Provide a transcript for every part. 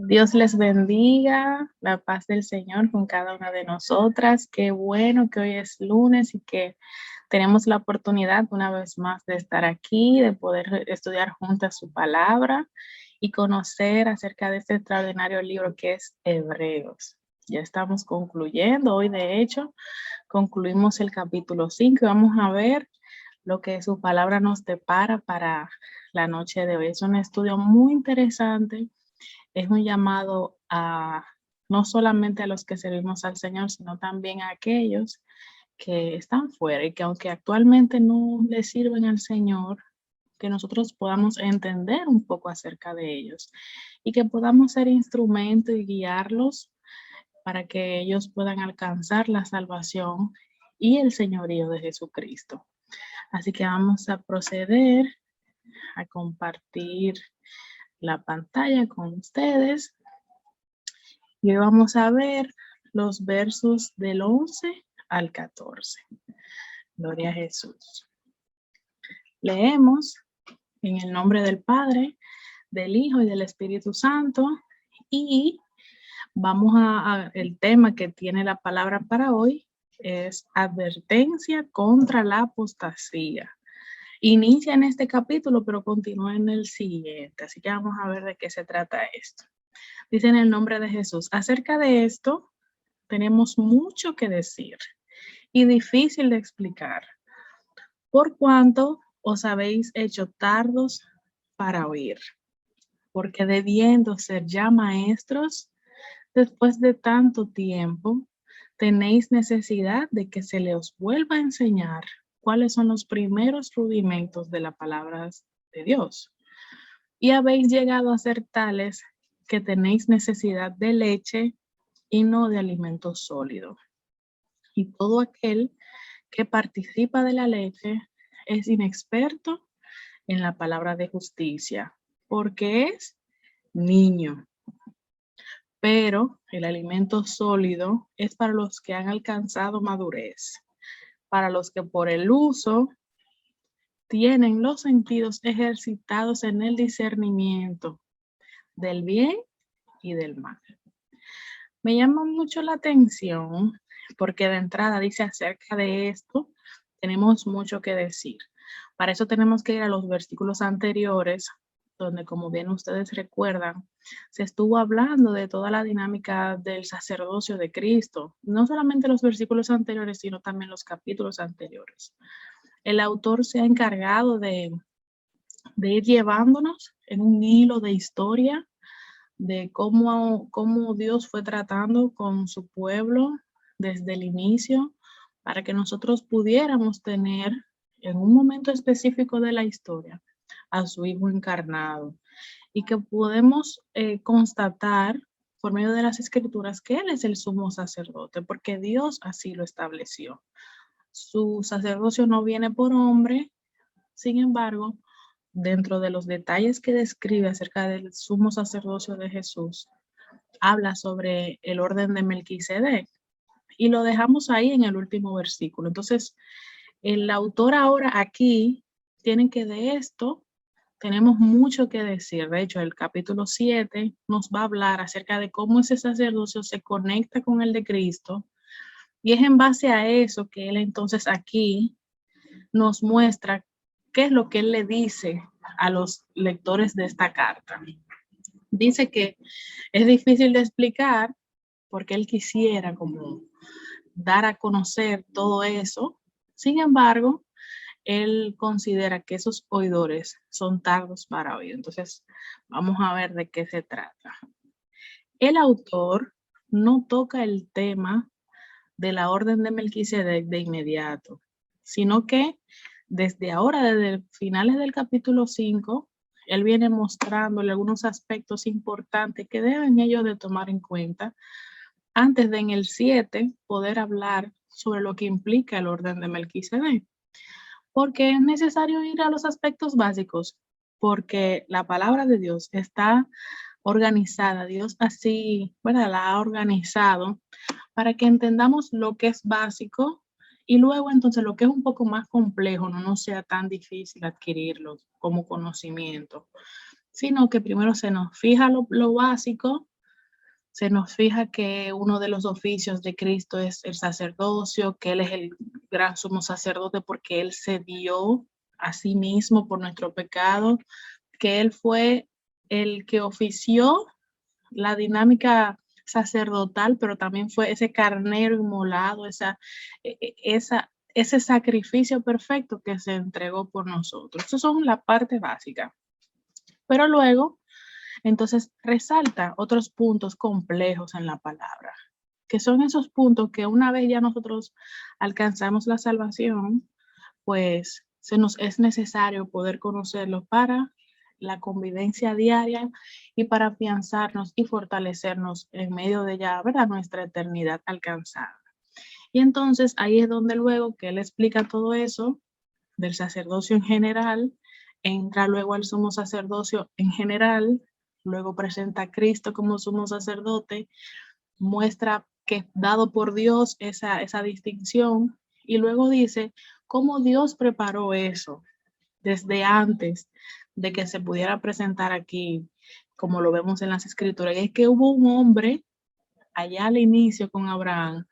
Dios les bendiga, la paz del Señor con cada una de nosotras. Qué bueno que hoy es lunes y que tenemos la oportunidad una vez más de estar aquí, de poder estudiar juntas su palabra y conocer acerca de este extraordinario libro que es Hebreos. Ya estamos concluyendo, hoy de hecho concluimos el capítulo 5 y vamos a ver lo que su palabra nos depara para la noche de hoy. Es un estudio muy interesante, es un llamado a no solamente a los que servimos al Señor, sino también a aquellos que están fuera y que aunque actualmente no le sirven al Señor, que nosotros podamos entender un poco acerca de ellos y que podamos ser instrumento y guiarlos para que ellos puedan alcanzar la salvación y el señorío de Jesucristo. Así que vamos a proceder a compartir la pantalla con ustedes y hoy vamos a ver los versos del 11 al 14. Gloria a Jesús. Leemos en el nombre del Padre, del Hijo y del Espíritu Santo, y vamos el tema que tiene la palabra para hoy es advertencia contra la apostasía. Inicia en este capítulo, pero continúa en el siguiente, así que vamos a ver de qué se trata esto. Dice en el nombre de Jesús, acerca de esto tenemos mucho que decir y difícil de explicar, por cuanto os habéis hecho tardos para oír, porque debiendo ser ya maestros, después de tanto tiempo, tenéis necesidad de que se les vuelva a enseñar cuáles son los primeros rudimentos de la palabra de Dios. Y habéis llegado a ser tales que tenéis necesidad de leche y no de alimento sólido. Y todo aquel que participa de la leche es inexperto en la palabra de justicia, porque es niño. Pero el alimento sólido es para los que han alcanzado madurez, para los que por el uso tienen los sentidos ejercitados en el discernimiento del bien y del mal. Me llama mucho la atención porque de entrada dice acerca de esto, tenemos mucho que decir. Para eso tenemos que ir a los versículos anteriores, donde como bien ustedes recuerdan, se estuvo hablando de toda la dinámica del sacerdocio de Cristo, no solamente los versículos anteriores, sino también los capítulos anteriores. El autor se ha encargado de ir llevándonos en un hilo de historia de cómo Dios fue tratando con su pueblo desde el inicio para que nosotros pudiéramos tener en un momento específico de la historia a su Hijo encarnado y que podemos constatar por medio de las escrituras que Él es el sumo sacerdote porque Dios así lo estableció. Su sacerdocio no viene por hombre, sin embargo, dentro de los detalles que describe acerca del sumo sacerdocio de Jesús, habla sobre el orden de Melquisedec y lo dejamos ahí en el último versículo. Entonces, el autor ahora aquí tiene que de esto tenemos mucho que decir. De hecho, el capítulo 7 nos va a hablar acerca de cómo ese sacerdocio se conecta con el de Cristo y es en base a eso que él entonces aquí nos muestra qué es lo que él le dice a los lectores de esta carta. Dice que es difícil de explicar porque él quisiera como dar a conocer todo eso. Sin embargo, él considera que esos oidores son tardos para oír. Entonces, vamos a ver de qué se trata. El autor no toca el tema de la orden de Melquisedec de inmediato, sino que desde ahora, desde finales del capítulo 5, él viene mostrándole algunos aspectos importantes que deben ellos de tomar en cuenta antes de en el 7 poder hablar sobre lo que implica el orden de Melquisedec. Porque es necesario ir a los aspectos básicos, porque la palabra de Dios está organizada, Dios así, ¿verdad? La ha organizado para que entendamos lo que es básico y luego entonces lo que es un poco más complejo no nos sea tan difícil adquirirlo como conocimiento, sino que primero se nos fija lo básico se nos fija que uno de los oficios de Cristo es el sacerdocio, que Él es el gran sumo sacerdote porque Él se dio a sí mismo por nuestro pecado, que Él fue el que ofició la dinámica sacerdotal, pero también fue ese carnero inmolado, ese sacrificio perfecto que se entregó por nosotros. Eso son la parte básica. Pero luego, entonces, resalta otros puntos complejos en la palabra, que son esos puntos que una vez ya nosotros alcanzamos la salvación, pues se nos es necesario poder conocerlos para la convivencia diaria y para afianzarnos y fortalecernos en medio de ya, ¿verdad?, nuestra eternidad alcanzada. Y entonces ahí es donde luego que él explica todo eso del sacerdocio en general, entra luego al sumo sacerdocio en general, luego presenta a Cristo como sumo sacerdote, muestra que dado por Dios esa distinción, y luego dice cómo Dios preparó eso desde antes de que se pudiera presentar aquí, como lo vemos en las escrituras. Y es que hubo un hombre allá al inicio con Abraham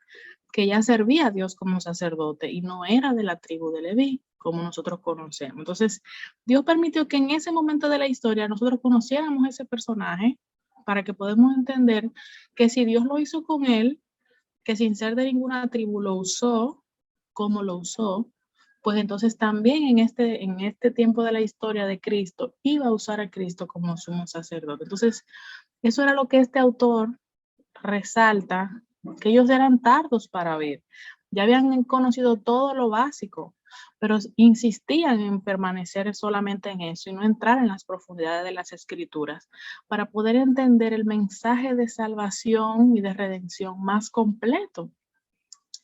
que ya servía a Dios como sacerdote y no era de la tribu de Leví, como nosotros conocemos. Entonces, Dios permitió que en ese momento de la historia nosotros conociéramos ese personaje para que podamos entender que si Dios lo hizo con él, que sin ser de ninguna tribu lo usó como lo usó, pues entonces también en este tiempo de la historia de Cristo iba a usar a Cristo como sumo sacerdote. Entonces, eso era lo que este autor resalta, que ellos eran tardos para ver. Ya habían conocido todo lo básico, pero insistían en permanecer solamente en eso y no entrar en las profundidades de las escrituras para poder entender el mensaje de salvación y de redención más completo,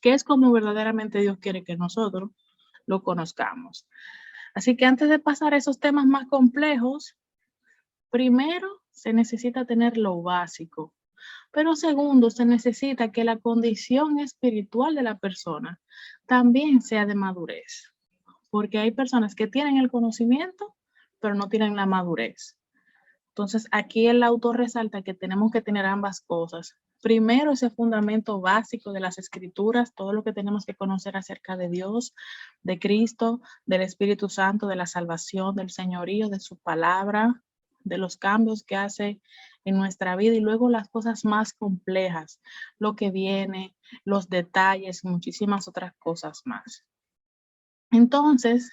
que es como verdaderamente Dios quiere que nosotros lo conozcamos. Así que antes de pasar a esos temas más complejos, primero se necesita tener lo básico, pero segundo, se necesita que la condición espiritual de la persona también sea de madurez, porque hay personas que tienen el conocimiento, pero no tienen la madurez. Entonces, aquí el autor resalta que tenemos que tener ambas cosas. Primero, ese fundamento básico de las escrituras, todo lo que tenemos que conocer acerca de Dios, de Cristo, del Espíritu Santo, de la salvación, del señorío, de su palabra, de los cambios que hace en nuestra vida y luego las cosas más complejas, lo que viene, los detalles, muchísimas otras cosas más. Entonces,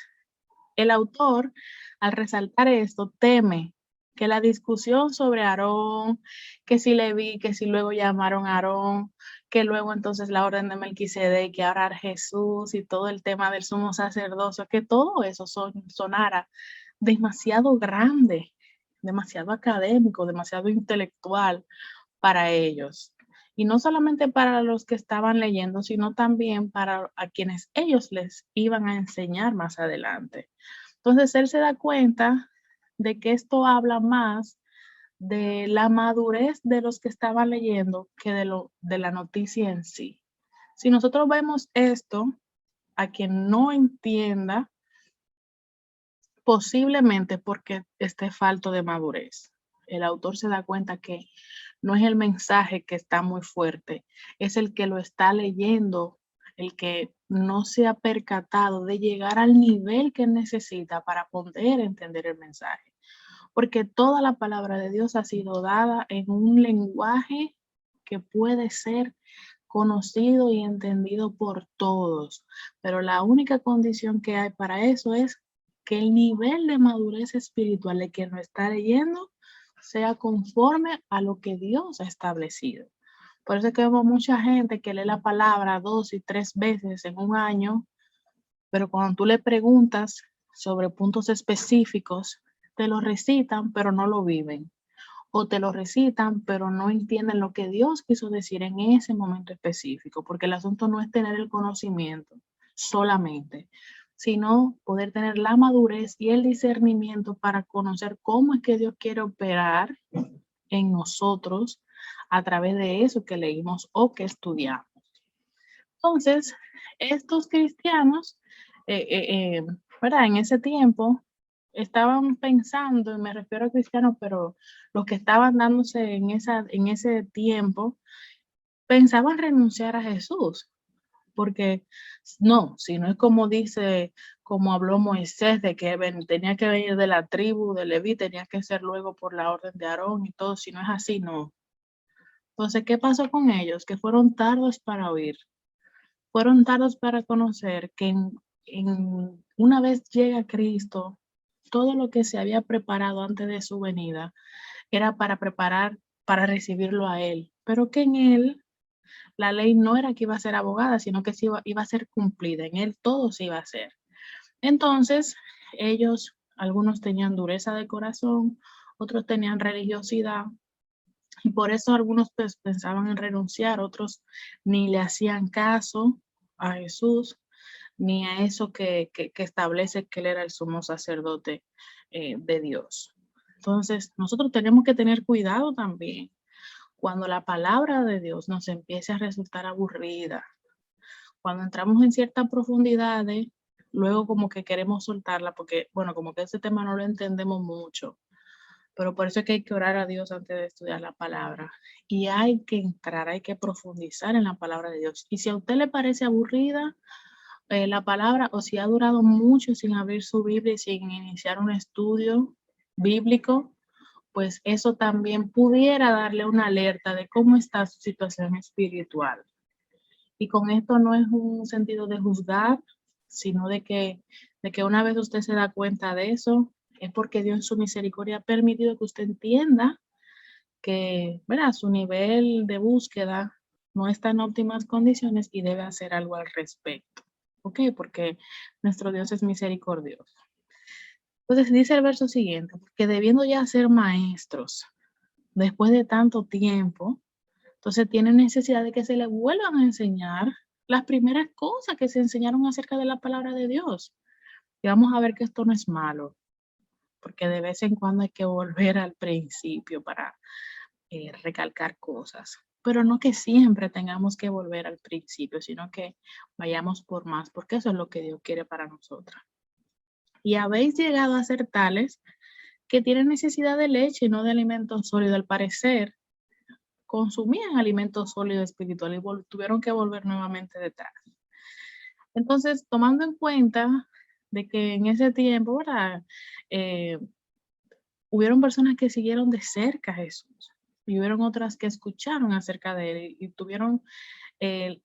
el autor, al resaltar esto, teme que la discusión sobre Aarón, que si Leví, que si luego llamaron a Aarón, que luego entonces la orden de Melquisedec, que ahora Jesús y todo el tema del sumo sacerdocio, que todo eso sonara demasiado grande, demasiado académico, demasiado intelectual para ellos. Y no solamente para los que estaban leyendo, sino también para a quienes ellos les iban a enseñar más adelante. Entonces él se da cuenta de que esto habla más de la madurez de los que estaban leyendo que de la noticia en sí. Si nosotros vemos esto, a quien no entienda, posiblemente porque esté falto de madurez. El autor se da cuenta que no es el mensaje que está muy fuerte, es el que lo está leyendo, el que no se ha percatado de llegar al nivel que necesita para poder entender el mensaje. Porque toda la palabra de Dios ha sido dada en un lenguaje que puede ser conocido y entendido por todos, pero la única condición que hay para eso es que el nivel de madurez espiritual de quien lo está leyendo sea conforme a lo que Dios ha establecido. Por eso es que vemos mucha gente que lee la palabra 2 y 3 veces en un año, pero cuando tú le preguntas sobre puntos específicos, te lo recitan, pero no lo viven. O te lo recitan, pero no entienden lo que Dios quiso decir en ese momento específico, porque el asunto no es tener el conocimiento solamente, sino poder tener la madurez y el discernimiento para conocer cómo es que Dios quiere operar en nosotros a través de eso que leímos o que estudiamos. Entonces, estos cristianos, ¿verdad? En ese tiempo, estaban pensando, y me refiero a cristianos, pero los que estaban dándose en ese tiempo, pensaban renunciar a Jesús, porque no, si no es como dice, como habló Moisés, de que tenía que venir de la tribu de Leví, tenía que ser luego por la orden de Aarón y todo, si no es así, no. Entonces, ¿qué pasó con ellos? Que fueron tardos para oír, fueron tardos para conocer que una vez llega Cristo, todo lo que se había preparado antes de su venida era para preparar, para recibirlo a Él, pero que en Él la ley no era que iba a ser abogada, sino que iba a ser cumplida, en Él todo se iba a hacer. Entonces, ellos, algunos tenían dureza de corazón, otros tenían religiosidad, y por eso algunos pues, pensaban en renunciar, otros ni le hacían caso a Jesús, ni a eso que establece que Él era el sumo sacerdote de Dios. Entonces, nosotros tenemos que tener cuidado también cuando la palabra de Dios nos empiece a resultar aburrida, cuando entramos en ciertas profundidades, luego como que queremos soltarla porque, bueno, como que ese tema no lo entendemos mucho, pero por eso es que hay que orar a Dios antes de estudiar la palabra. Y hay que entrar, hay que profundizar en la palabra de Dios. Y si a usted le parece aburrida la palabra, o si ha durado mucho sin abrir su Biblia y sin iniciar un estudio bíblico, pues eso también pudiera darle una alerta de cómo está su situación espiritual. Y con esto no es un sentido de juzgar, sino de que una vez usted se da cuenta de eso, es porque Dios en su misericordia ha permitido que usted entienda que, ¿verdad?, su nivel de búsqueda no está en óptimas condiciones y debe hacer algo al respecto. ¿Ok? Porque nuestro Dios es misericordioso. Entonces dice el verso siguiente, porque debiendo ya ser maestros, después de tanto tiempo, entonces tienen necesidad de que se les vuelvan a enseñar las primeras cosas que se enseñaron acerca de la palabra de Dios. Y vamos a ver que esto no es malo, porque de vez en cuando hay que volver al principio para recalcar cosas. Pero no que siempre tengamos que volver al principio, sino que vayamos por más, porque eso es lo que Dios quiere para nosotras. Y habéis llegado a ser tales que tienen necesidad de leche y no de alimento sólido. Al parecer, consumían alimento sólido espiritual y tuvieron que volver nuevamente detrás. Entonces, tomando en cuenta de que en ese tiempo, ¿verdad? Hubieron personas que siguieron de cerca a Jesús y hubieron otras que escucharon acerca de él y tuvieron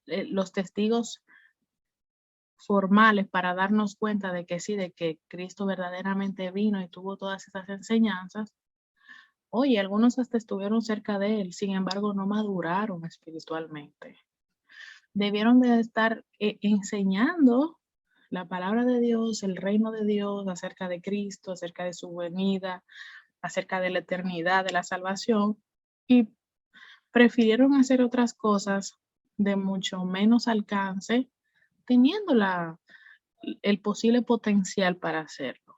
los testigos formales para darnos cuenta de que sí, de que Cristo verdaderamente vino y tuvo todas esas enseñanzas. Oye, algunos hasta estuvieron cerca de él, sin embargo, no maduraron espiritualmente. Debieron de estar enseñando la palabra de Dios, el reino de Dios, acerca de Cristo, acerca de su venida, acerca de la eternidad, de la salvación, y prefirieron hacer otras cosas de mucho menos alcance, teniendo el posible potencial para hacerlo.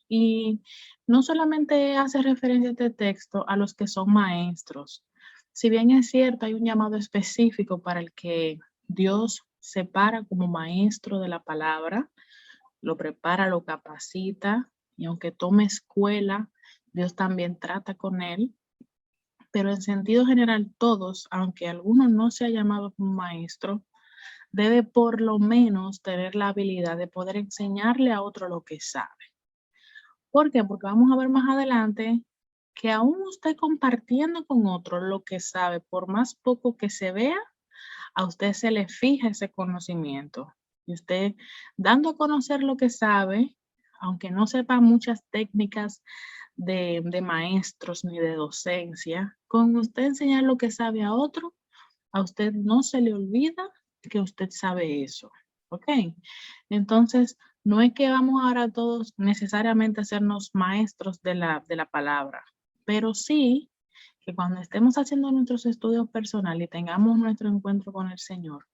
Y no solamente hace referencia este texto a los que son maestros. Si bien es cierto, hay un llamado específico para el que Dios separa como maestro de la palabra, lo prepara, lo capacita, y aunque tome escuela, Dios también trata con él. Pero en sentido general, todos, aunque alguno no se ha llamado como maestro, debe por lo menos tener la habilidad de poder enseñarle a otro lo que sabe. ¿Por qué? Porque vamos a ver más adelante que aún usted compartiendo con otro lo que sabe, por más poco que se vea, a usted se le fija ese conocimiento. Y usted dando a conocer lo que sabe, aunque no sepa muchas técnicas de maestros ni de docencia, con usted enseñar lo que sabe a otro, a usted no se le olvida que usted sabe eso. ¿Ok? Entonces, no es que vamos ahora todos necesariamente a hacernos maestros de la palabra, pero sí que cuando estemos haciendo nuestros estudios personales y tengamos nuestro encuentro con el Señor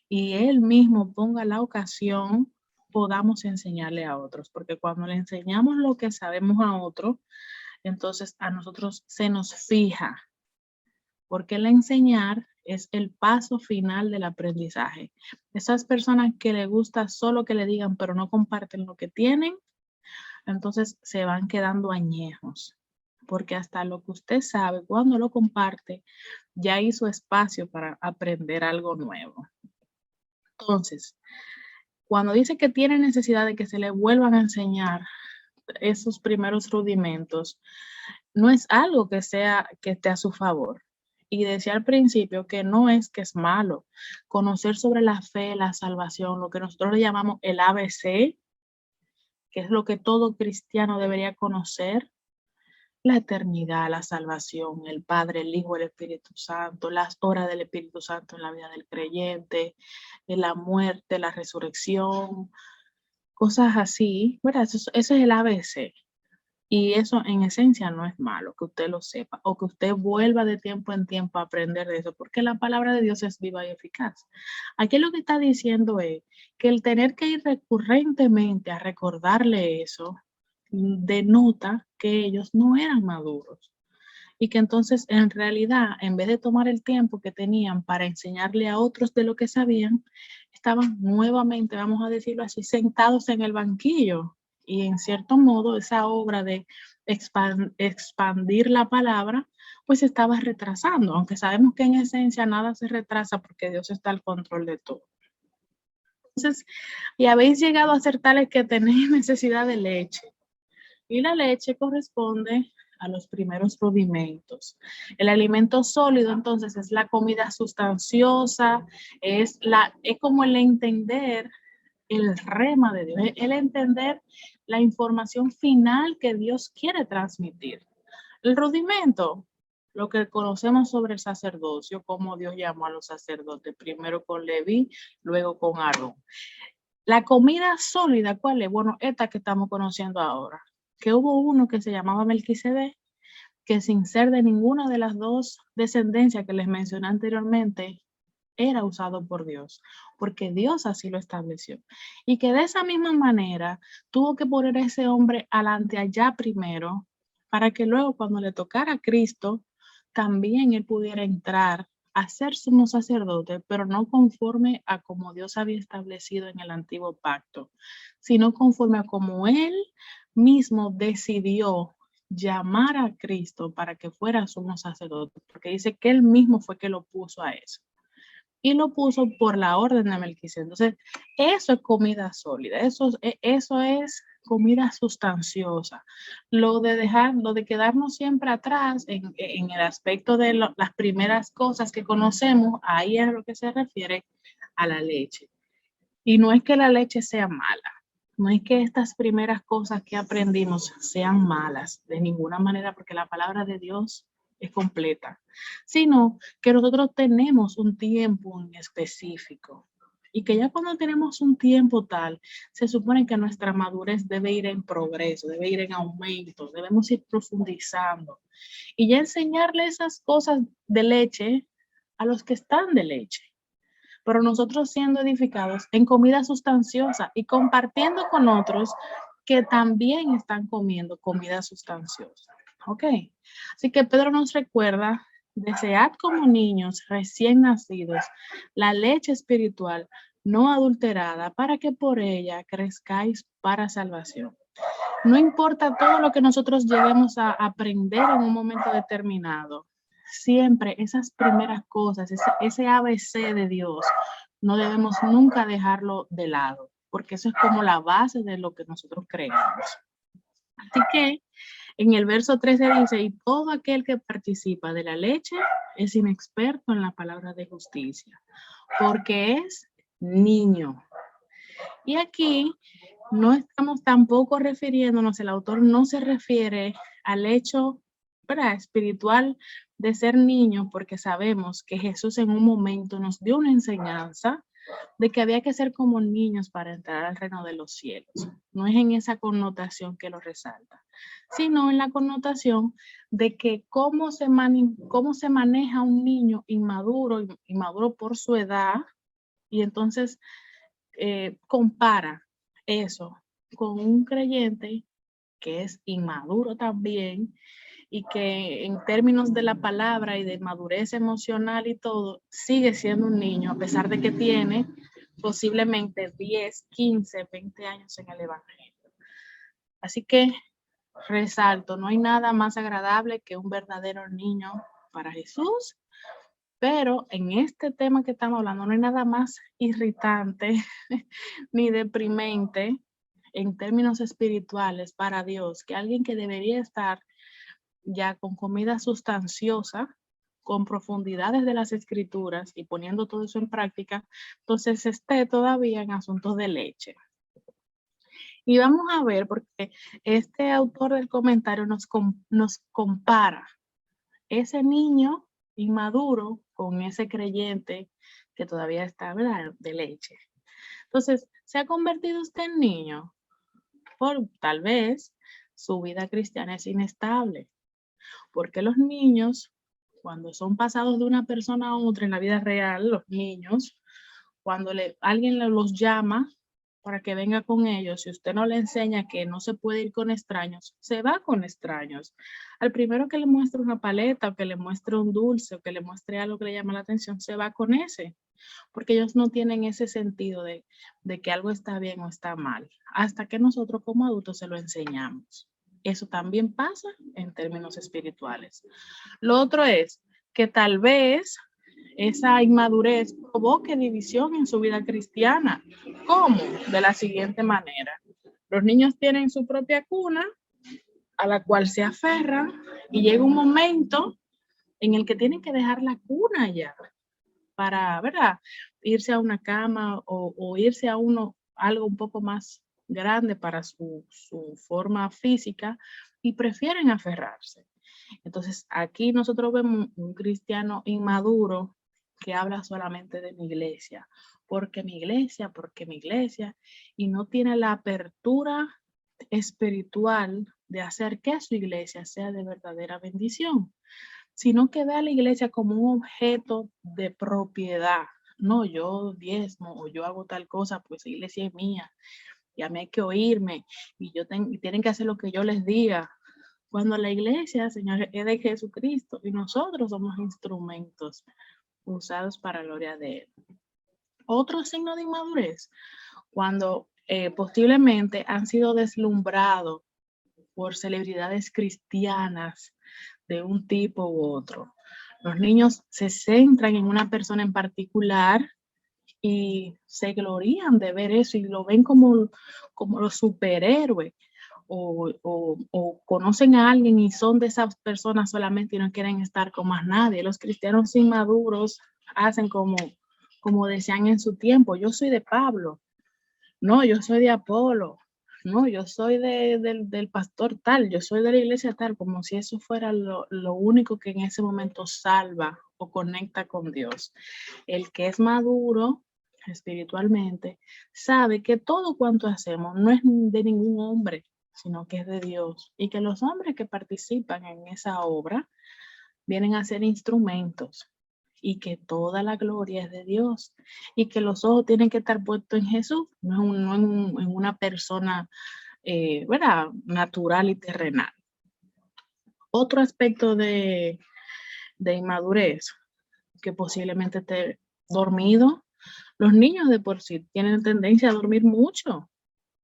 y Él mismo ponga la ocasión, podamos enseñarle a otros, porque cuando le enseñamos lo que sabemos a otros, entonces a nosotros se nos fija, porque el enseñar es el paso final del aprendizaje. Esas personas que les gusta solo que le digan, pero no comparten lo que tienen, entonces se van quedando añejos, porque hasta lo que usted sabe, cuando lo comparte, ya hizo espacio para aprender algo nuevo. Entonces, cuando dice que tiene necesidad de que se le vuelvan a enseñar esos primeros rudimentos, no es algo que esté a su favor. Y decía al principio que no es que es malo conocer sobre la fe, la salvación, lo que nosotros le llamamos el ABC, que es lo que todo cristiano debería conocer: la eternidad, la salvación, el Padre, el Hijo, el Espíritu Santo, las obras del Espíritu Santo en la vida del creyente, en la muerte, la resurrección, cosas así, ¿verdad? Eso es el ABC. Y eso en esencia no es malo, que usted lo sepa o que usted vuelva de tiempo en tiempo a aprender de eso, porque la palabra de Dios es viva y eficaz. Aquí lo que está diciendo es que el tener que ir recurrentemente a recordarle eso denota que ellos no eran maduros y que entonces en realidad, en vez de tomar el tiempo que tenían para enseñarle a otros de lo que sabían, estaban nuevamente, vamos a decirlo así, sentados en el banquillo. Y en cierto modo, esa obra de expandir la palabra, pues estaba retrasando, aunque sabemos que en esencia nada se retrasa porque Dios está al control de todo. Entonces, y habéis llegado a ser tales que tenéis necesidad de leche. Y la leche corresponde a los primeros rudimentos. El alimento sólido, entonces, es la comida sustanciosa, es como el entender el rema de Dios, el entender la información final que Dios quiere transmitir. El rudimento, lo que conocemos sobre el sacerdocio, cómo Dios llamó a los sacerdotes, primero con Leví, luego con Aarón. La comida sólida, ¿cuál es? Bueno, esta que estamos conociendo ahora, que hubo uno que se llamaba Melquisedec, que sin ser de ninguna de las dos descendencias que les mencioné anteriormente, era usado por Dios, porque Dios así lo estableció. Y que de esa misma manera tuvo que poner a ese hombre alante allá primero, para que luego cuando le tocara a Cristo, también él pudiera entrar a ser sumo sacerdote, pero no conforme a como Dios había establecido en el antiguo pacto, sino conforme a como él mismo decidió llamar a Cristo para que fuera sumo sacerdote, porque dice que él mismo fue que lo puso a eso. Y lo puso por la orden de Melquisedec. Entonces, eso es comida sólida, eso es comida sustanciosa. Lo de quedarnos siempre atrás en el aspecto de las primeras cosas que conocemos, ahí es a lo que se refiere a la leche. Y no es que la leche sea mala, no es que estas primeras cosas que aprendimos sean malas de ninguna manera, porque la palabra de Dios es completa, sino que nosotros tenemos un tiempo en específico y que ya cuando tenemos un tiempo tal, se supone que nuestra madurez debe ir en progreso, debe ir en aumento, debemos ir profundizando y ya enseñarle esas cosas de leche a los que están de leche, pero nosotros siendo edificados en comida sustanciosa y compartiendo con otros que también están comiendo comida sustanciosa. ¿Ok? Así que Pedro nos recuerda: desead como niños recién nacidos la leche espiritual no adulterada, para que por ella crezcáis para salvación. No importa todo lo que nosotros lleguemos a aprender en un momento determinado, siempre esas primeras cosas, ese ABC de Dios, no debemos nunca dejarlo de lado, porque eso es como la base de lo que nosotros creemos. Así que en el verso 13 dice: y todo aquel que participa de la leche es inexperto en la palabra de justicia, porque es niño. Y aquí no estamos tampoco refiriéndonos, el autor no se refiere al hecho espiritual de ser niño, porque sabemos que Jesús en un momento nos dio una enseñanza de que había que ser como niños para entrar al reino de los cielos. No es en esa connotación que lo resalta, sino en la connotación de que cómo se maneja un niño inmaduro por su edad, y entonces compara eso con un creyente que es inmaduro también y que en términos de la palabra y de madurez emocional y todo, sigue siendo un niño a pesar de que tiene posiblemente 10, 15, 20 años en el evangelio. Así que resalto, no hay nada más agradable que un verdadero niño para Jesús, pero en este tema que estamos hablando no hay nada más irritante ni deprimente en términos espirituales para Dios que alguien que debería estar ya con comida sustanciosa, con profundidades de las escrituras y poniendo todo eso en práctica, entonces esté todavía en asuntos de leche. Y vamos a ver, porque este autor del comentario nos compara ese niño inmaduro con ese creyente que todavía está, ¿verdad?, de leche. Entonces, ¿se ha convertido usted en niño? Por tal vez su vida cristiana es inestable, porque los niños, cuando son pasados de una persona a otra en la vida real, los niños, cuando alguien los llama para que venga con ellos, si usted no le enseña que no se puede ir con extraños, se va con extraños. Al primero que le muestre una paleta, o que le muestre un dulce, o que le muestre algo que le llama la atención, se va con ese, porque ellos no tienen ese sentido de que algo está bien o está mal, hasta que nosotros como adultos se lo enseñamos. Eso también pasa en términos espirituales. Lo otro es que tal vez esa inmadurez provoque división en su vida cristiana. ¿Cómo? De la siguiente manera. Los niños tienen su propia cuna a la cual se aferran y llega un momento en el que tienen que dejar la cuna ya para, ¿verdad?, irse a una cama o irse a algo un poco más grande para su forma física y prefieren aferrarse. Entonces, aquí nosotros vemos un cristiano inmaduro que habla solamente de mi iglesia, porque mi iglesia, y no tiene la apertura espiritual de hacer que su iglesia sea de verdadera bendición, sino que ve a la iglesia como un objeto de propiedad. No, yo diezmo o yo hago tal cosa, pues la iglesia es mía, y a mí hay que oírme, y tienen que hacer lo que yo les diga. Cuando la iglesia, Señor, es de Jesucristo y nosotros somos instrumentos usados para la gloria de Él. Otro signo de inmadurez, cuando posiblemente han sido deslumbrados por celebridades cristianas de un tipo u otro. Los niños se centran en una persona en particular y se glorían de ver eso y lo ven como los superhéroes. O conocen a alguien y son de esas personas solamente y no quieren estar con más nadie. Los cristianos inmaduros hacen como decían en su tiempo: yo soy de Pablo, no, yo soy de Apolo, no, yo soy del pastor tal, yo soy de la iglesia tal, como si eso fuera lo único que en ese momento salva o conecta con Dios. El que es maduro espiritualmente sabe que todo cuanto hacemos no es de ningún hombre, sino que es de Dios, y que los hombres que participan en esa obra vienen a ser instrumentos, y que toda la gloria es de Dios, y que los ojos tienen que estar puestos en Jesús, no en una persona ¿verdad?, natural y terrenal. Otro aspecto de inmadurez, que posiblemente esté dormido. Los niños de por sí tienen tendencia a dormir mucho.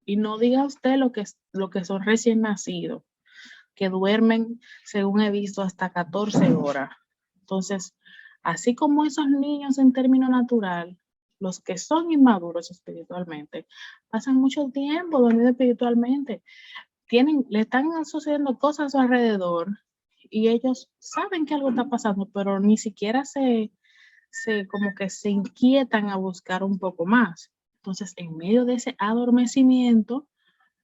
Y no diga usted lo que son recién nacidos, que duermen, según he visto, hasta 14 horas. Entonces, así como esos niños en término natural, los que son inmaduros espiritualmente, pasan mucho tiempo dormidos espiritualmente. Le están sucediendo cosas a su alrededor y ellos saben que algo está pasando, pero ni siquiera como que se inquietan a buscar un poco más. Entonces, en medio de ese adormecimiento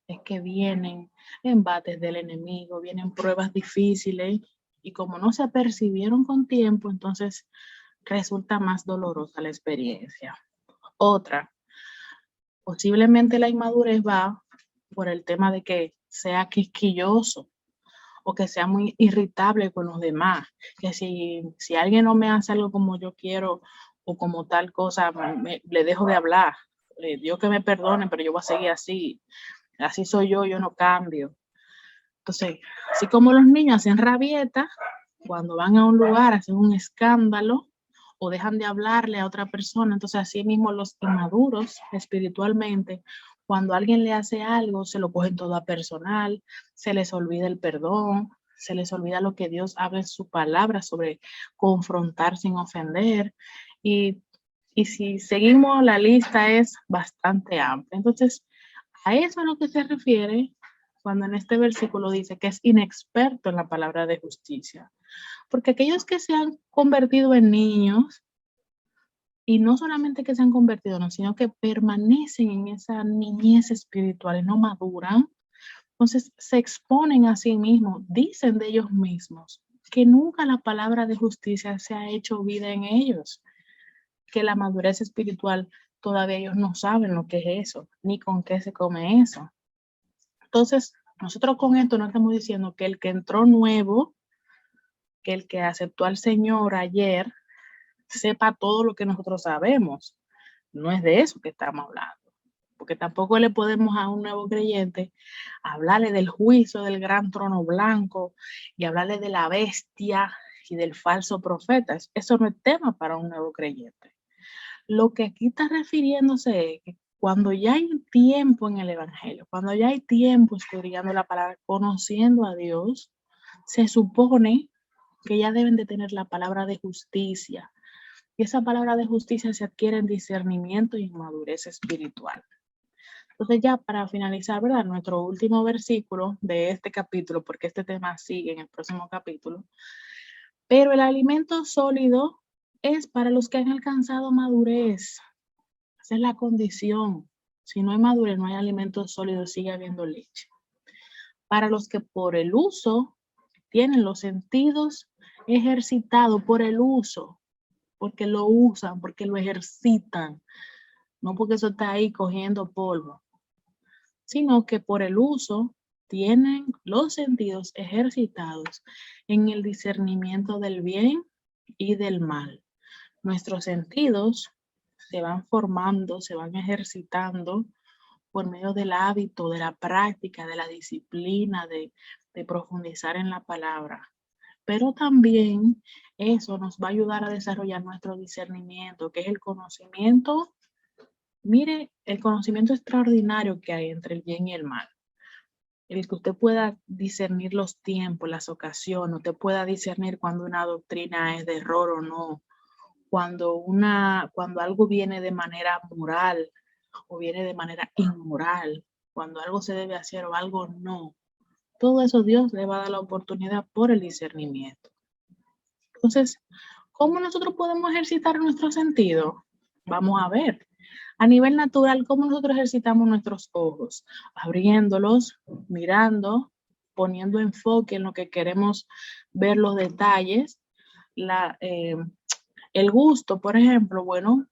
es que vienen embates del enemigo, vienen pruebas difíciles, y como no se apercibieron con tiempo, entonces resulta más dolorosa la experiencia. Otra, posiblemente la inmadurez va por el tema de que sea quisquilloso o que sea muy irritable con los demás, que si alguien no me hace algo como yo quiero o como tal cosa, le dejo de hablar. Dios que me perdone, pero yo voy a seguir así soy yo no cambio. Entonces, así como los niños hacen rabieta, cuando van a un lugar hacen un escándalo o dejan de hablarle a otra persona, entonces así mismo los inmaduros espiritualmente, Cuando alguien le hace algo, se lo cogen todo a personal, se les olvida el perdón, se les olvida lo que Dios habla en su palabra sobre confrontar sin ofender. Y si seguimos, la lista es bastante amplia. Entonces, a eso es lo que se refiere cuando en este versículo dice que es inexperto en la palabra de justicia. Porque aquellos que se han convertido en niños, y no solamente que se han convertido, no, sino que permanecen en esa niñez espiritual y no maduran, entonces se exponen a sí mismos, dicen de ellos mismos que nunca la palabra de justicia se ha hecho vida en ellos, que la madurez espiritual todavía ellos no saben lo que es eso, ni con qué se come eso. Entonces, nosotros con esto no estamos diciendo que el que entró nuevo, que el que aceptó al Señor ayer, sepa todo lo que nosotros sabemos. No es de eso que estamos hablando. Porque tampoco le podemos a un nuevo creyente hablarle del juicio del gran trono blanco y hablarle de la bestia y del falso profeta. Eso no es tema para un nuevo creyente. Lo que aquí está refiriéndose es que cuando ya hay tiempo en el Evangelio, cuando ya hay tiempo estudiando la palabra, conociendo a Dios, se supone que ya deben de tener la palabra de justicia. Y esa palabra de justicia se adquiere en discernimiento y en madurez espiritual. Entonces ya para finalizar, ¿verdad? Nuestro último versículo de este capítulo, porque este tema sigue en el próximo capítulo. Pero el alimento sólido es para los que han alcanzado madurez. Esa es la condición. Si no hay madurez, no hay alimento sólido, sigue habiendo leche. Para los que por el uso tienen los sentidos ejercitados por el uso, porque lo usan, porque lo ejercitan, no porque eso está ahí cogiendo polvo, sino que por el uso tienen los sentidos ejercitados en el discernimiento del bien y del mal. Nuestros sentidos se van formando, se van ejercitando por medio del hábito, de la práctica, de la disciplina, de profundizar en la palabra. Pero también eso nos va a ayudar a desarrollar nuestro discernimiento, que es el conocimiento. Mire, el conocimiento extraordinario que hay entre el bien y el mal. El que usted pueda discernir los tiempos, las ocasiones, usted pueda discernir cuando una doctrina es de error o no, cuando algo viene de manera moral o viene de manera inmoral, cuando algo se debe hacer o algo no. Todo eso Dios le va a dar la oportunidad por el discernimiento. Entonces, ¿cómo nosotros podemos ejercitar nuestro sentido? Vamos a ver. A nivel natural, ¿cómo nosotros ejercitamos nuestros ojos? Abriéndolos, mirando, poniendo enfoque en lo que queremos ver los detalles. El gusto, por ejemplo, bueno,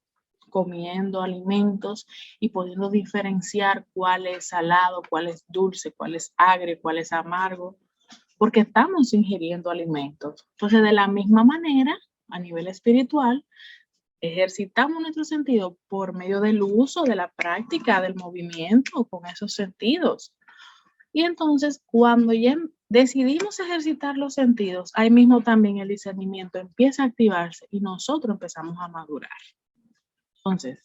comiendo alimentos y pudiendo diferenciar cuál es salado, cuál es dulce, cuál es agrio, cuál es amargo, porque estamos ingiriendo alimentos. Entonces, de la misma manera, a nivel espiritual, ejercitamos nuestro sentido por medio del uso, de la práctica, del movimiento con esos sentidos. Y entonces, cuando ya decidimos ejercitar los sentidos, ahí mismo también el discernimiento empieza a activarse y nosotros empezamos a madurar. Entonces,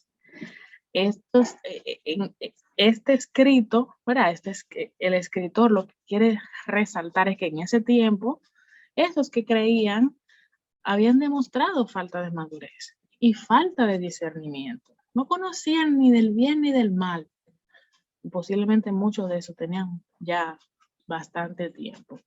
este escrito, ¿verdad? El escritor lo que quiere resaltar es que en ese tiempo, esos que creían habían demostrado falta de madurez y falta de discernimiento. No conocían ni del bien ni del mal. Posiblemente muchos de esos tenían ya bastante tiempo.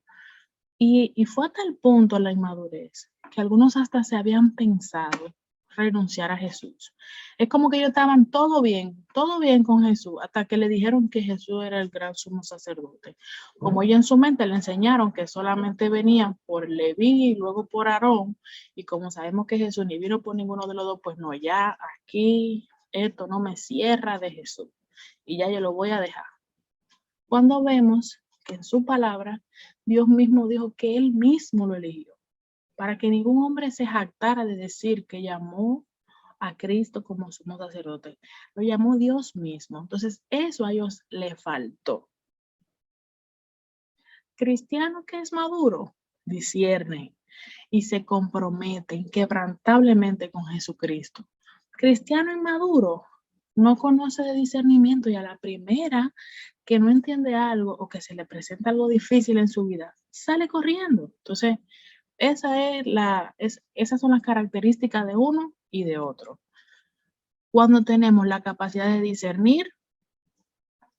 Y fue a tal punto la inmadurez que algunos hasta se habían pensado renunciar a Jesús. Es como que ellos estaban todo bien con Jesús, hasta que le dijeron que Jesús era el gran sumo sacerdote. Como ellos en su mente le enseñaron que solamente venían por Leví y luego por Aarón, y como sabemos que Jesús ni vino por ninguno de los dos, pues no, ya aquí esto no me cierra de Jesús, y ya yo lo voy a dejar. Cuando vemos que en su palabra Dios mismo dijo que Él mismo lo eligió, para que ningún hombre se jactara de decir que llamó a Cristo como sumo sacerdote. Lo llamó Dios mismo. Entonces, eso a ellos le faltó. Cristiano que es maduro, discierne y se compromete inquebrantablemente con Jesucristo. Cristiano inmaduro no conoce de discernimiento y a la primera que no entiende algo o que se le presenta algo difícil en su vida, sale corriendo. Entonces, esas son las características de uno y de otro. Cuando tenemos la capacidad de discernir,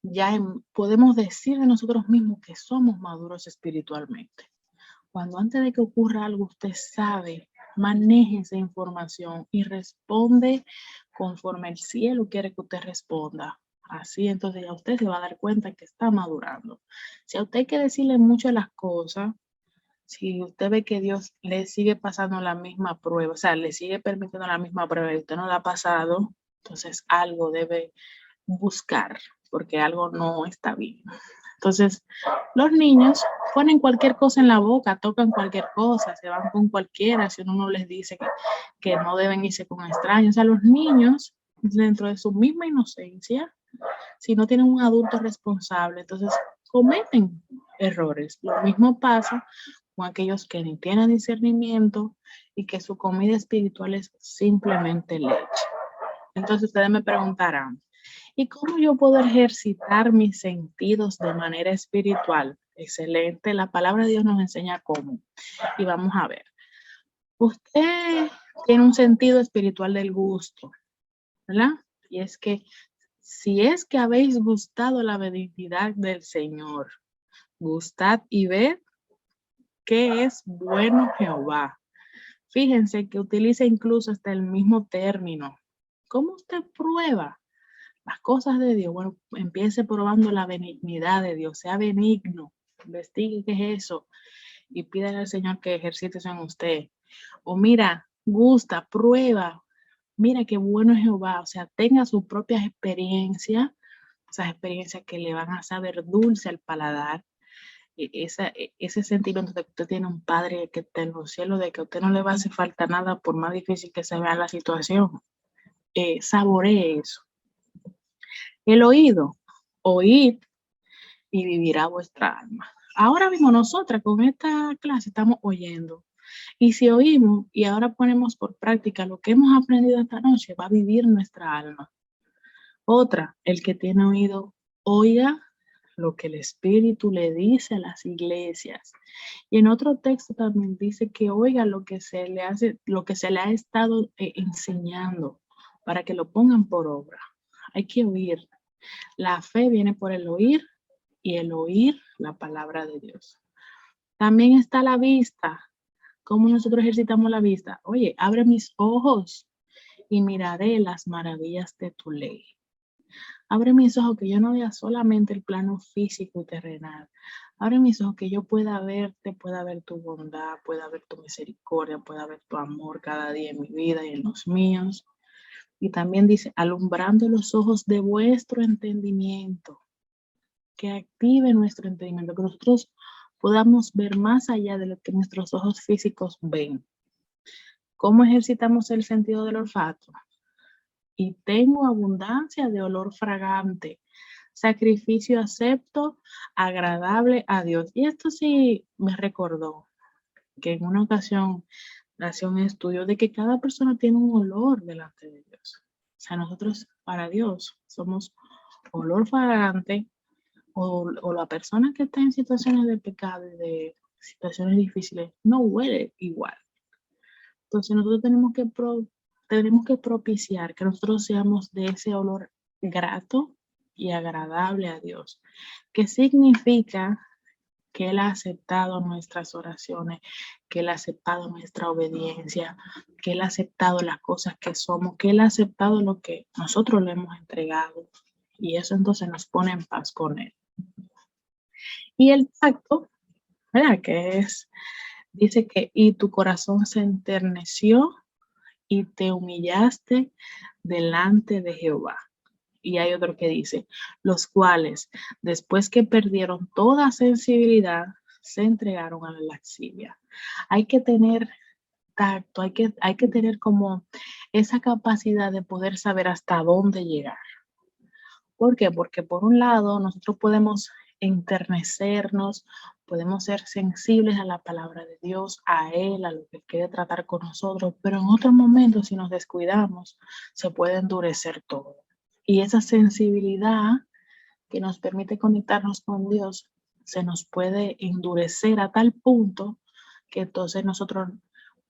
ya podemos decir de nosotros mismos que somos maduros espiritualmente. Cuando antes de que ocurra algo usted sabe, maneje esa información y responde conforme el cielo quiere que usted responda. Así entonces ya usted se va a dar cuenta que está madurando. Si a usted hay que decirle mucho las cosas, si usted ve que Dios le sigue pasando la misma prueba, o sea, le sigue permitiendo la misma prueba y usted no la ha pasado, entonces algo debe buscar, porque algo no está bien. Entonces, los niños ponen cualquier cosa en la boca, tocan cualquier cosa, se van con cualquiera, si uno no les dice que no deben irse con extraños. O sea, los niños, dentro de su misma inocencia, si no tienen un adulto responsable, entonces cometen errores. Lo mismo pasa con aquellos que ni tienen discernimiento y que su comida espiritual es simplemente leche. Entonces ustedes me preguntarán, ¿y cómo yo puedo ejercitar mis sentidos de manera espiritual? Excelente, la palabra de Dios nos enseña cómo. Y vamos a ver. Usted tiene un sentido espiritual del gusto, ¿verdad? Y es que si es que habéis gustado la benignidad del Señor, gustad y ved que es bueno Jehová. Fíjense que utiliza incluso hasta el mismo término. ¿Cómo usted prueba las cosas de Dios? Bueno, empiece probando la benignidad de Dios, sea benigno, investigue qué es eso y pídale al Señor que ejercite eso en usted. O mira, gusta, prueba, mira qué bueno es Jehová, o sea, tenga sus propias experiencias, esas experiencias que le van a saber dulce al paladar, ese sentimiento de que usted tiene un Padre que está en los cielos, de que a usted no le va a hacer falta nada por más difícil que se vea la situación. Saboree eso. El oído, oíd y vivirá vuestra alma. Ahora mismo nosotras con esta clase estamos oyendo. Y si oímos y ahora ponemos por práctica lo que hemos aprendido esta noche, va a vivir nuestra alma. Otra, el que tiene oído, oiga lo que el Espíritu le dice a las iglesias. Y en otro texto también dice que oiga lo que se le ha estado enseñando para que lo pongan por obra. Hay que oír. La fe viene por el oír y el oír la palabra de Dios. También está la vista. ¿Cómo nosotros ejercitamos la vista? Oye, abre mis ojos y miraré las maravillas de tu ley. Abre mis ojos que yo no vea solamente el plano físico y terrenal. Abre mis ojos que yo pueda verte, pueda ver tu bondad, pueda ver tu misericordia, pueda ver tu amor cada día en mi vida y en los míos. Y también dice, alumbrando los ojos de vuestro entendimiento, que active nuestro entendimiento, que nosotros podamos ver más allá de lo que nuestros ojos físicos ven. ¿Cómo ejercitamos el sentido del olfato? Y tengo abundancia de olor fragante, sacrificio acepto, agradable a Dios. Y esto sí me recordó que en una ocasión hacía un estudio de que cada persona tiene un olor delante de Dios. O sea, nosotros para Dios somos olor fragante o la persona que está en situaciones de pecado y de situaciones difíciles no huele igual. Entonces nosotros tenemos que propiciar que nosotros seamos de ese olor grato y agradable a Dios, que significa que Él ha aceptado nuestras oraciones, que Él ha aceptado nuestra obediencia, que Él ha aceptado las cosas que somos, que Él ha aceptado lo que nosotros le hemos entregado. Y eso entonces nos pone en paz con Él. Y el tacto, ¿verdad? Dice que y tu corazón se enterneció y te humillaste delante de Jehová. Y hay otro que dice, los cuales, después que perdieron toda sensibilidad, se entregaron a la lascivia. Hay que tener tacto, hay que tener como esa capacidad de poder saber hasta dónde llegar. ¿Por qué? Porque por un lado nosotros podemos enternecernos, podemos ser sensibles a la palabra de Dios, a Él, a lo que quiere tratar con nosotros, pero en otros momentos si nos descuidamos se puede endurecer todo. Y esa sensibilidad que nos permite conectarnos con Dios se nos puede endurecer a tal punto que entonces nosotros,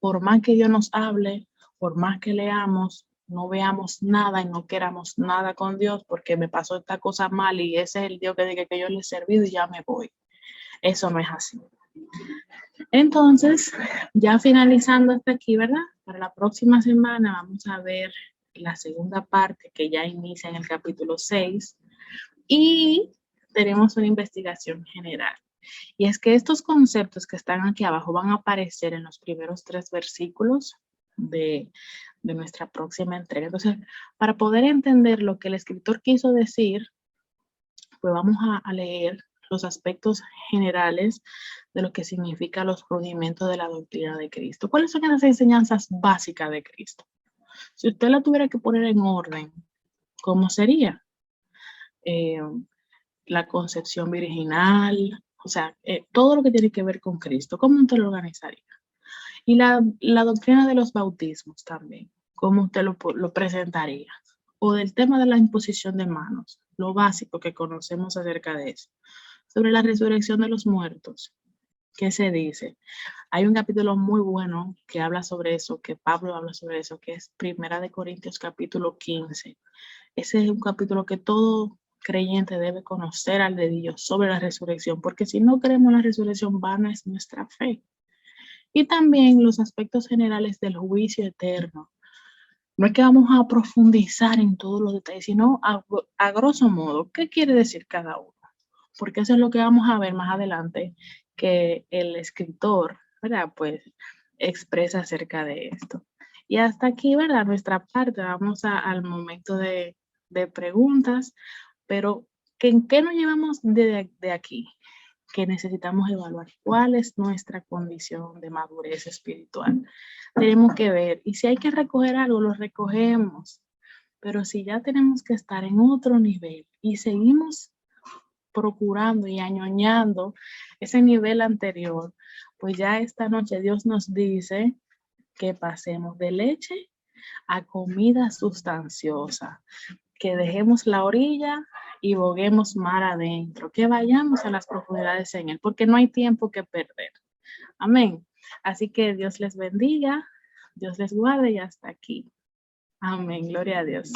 por más que Dios nos hable, por más que leamos, no veamos nada y no queramos nada con Dios porque me pasó esta cosa mal y ese es el Dios que dije que yo le he servido y ya me voy. Eso no es así. Entonces, ya finalizando hasta aquí, ¿verdad? Para la próxima semana vamos a ver la segunda parte que ya inicia en el capítulo 6 y tenemos una investigación general. Y es que estos conceptos que están aquí abajo van a aparecer en los primeros 3 versículos de nuestra próxima entrega. Entonces, para poder entender lo que el escritor quiso decir, pues vamos a leer los aspectos generales de lo que significa los rudimentos de la doctrina de Cristo. ¿Cuáles son las enseñanzas básicas de Cristo? Si usted la tuviera que poner en orden, ¿cómo sería? La concepción virginal, o sea, todo lo que tiene que ver con Cristo, ¿cómo usted lo organizaría? Y la doctrina de los bautismos también, ¿cómo usted lo presentaría? O del tema de la imposición de manos, lo básico que conocemos acerca de eso. Sobre la resurrección de los muertos, ¿qué se dice? Hay un capítulo muy bueno que habla sobre eso, que Pablo habla sobre eso, que es Primera de Corintios capítulo 15. Ese es un capítulo que todo creyente debe conocer al dedillo sobre la resurrección, porque si no creemos en la resurrección, vana es nuestra fe. Y también los aspectos generales del juicio eterno. No es que vamos a profundizar en todos los detalles, sino a grosso modo, ¿qué quiere decir cada uno? Porque eso es lo que vamos a ver más adelante, que el escritor, ¿verdad? Pues expresa acerca de esto. Y hasta aquí, ¿verdad? Nuestra parte, vamos al momento de preguntas, pero ¿en qué nos llevamos de aquí? Que necesitamos evaluar cuál es nuestra condición de madurez espiritual. Tenemos que ver, y si hay que recoger algo, lo recogemos, pero si ya tenemos que estar en otro nivel y seguimos procurando y añoñando ese nivel anterior, pues ya esta noche Dios nos dice que pasemos de leche a comida sustanciosa, que dejemos la orilla y boguemos mar adentro, que vayamos a las profundidades en Él, porque no hay tiempo que perder. Amén. Así que Dios les bendiga, Dios les guarde y hasta aquí. Amén. Gloria a Dios.